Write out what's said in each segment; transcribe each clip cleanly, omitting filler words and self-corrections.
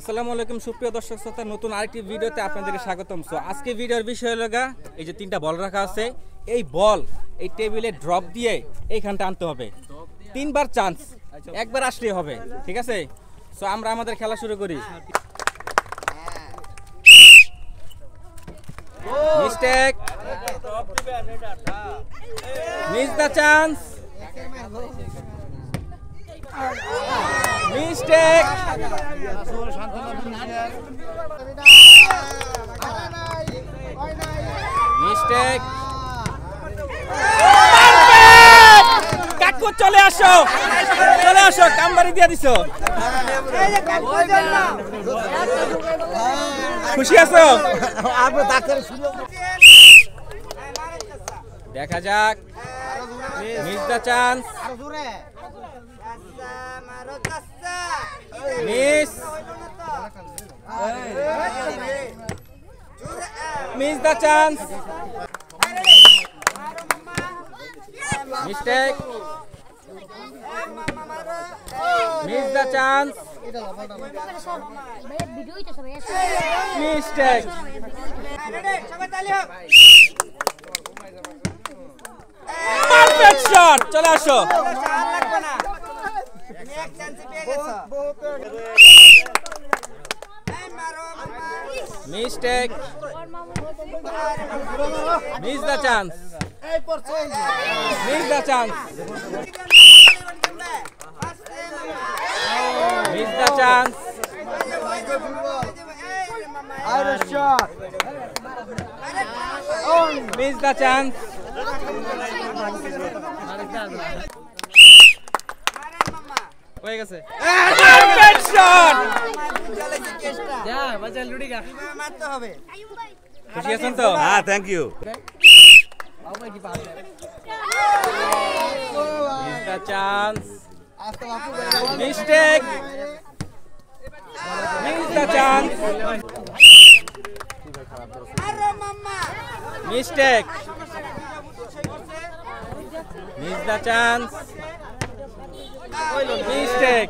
আসসালামু আলাইকুম সুপ্রিয় দর্শক শ্রোতা, নতুন আরেকটি ভিডিওতে আপনাদেরকে স্বাগতম। সো আজকে ভিডিওর বিষয় হলো এই যে তিনটা বল রাখা আছে, এই বল এই টেবিলে ড্রপ দিয়ে এইখানটা আনতে হবে। তিনবার চান্স, একবার আসলেই হবে, ঠিক আছে? সো আমরা আমাদের খেলা শুরু করি। Mistake, miss the chance, mistake, mistake, কাকু চলে আসো, চলে আসো, কামবাড়ি দিয়ে দিছো। খুশি আছো? দেখা যাক, miss the chance, miss, miss the chance, mistake, miss the chance, mistake, perfect shot, চলে আসো। Mistake, miss the chance, miss the chance, miss the chance, miss the chance, হয়ে গেছে। পারফেক্ট শট, যা বাজা লুডিগা মারতে হবে। খুশি আছেন তো? হ্যাঁ, thank you. Miss the chance, mistake, miss the chance, mistake, miss the chance, mistake,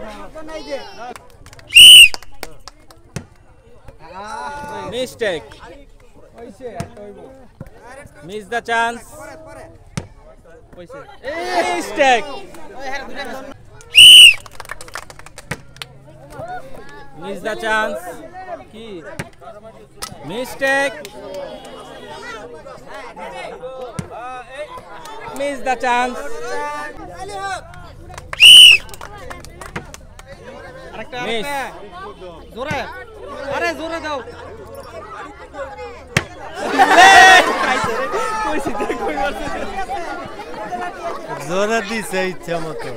mistake, miss the chance, mistake, miss the chance, কি mistake, miss the chance, miss, জোরে, আরে জোরে দাও। জোরে দিছে ইচ্ছা মতো।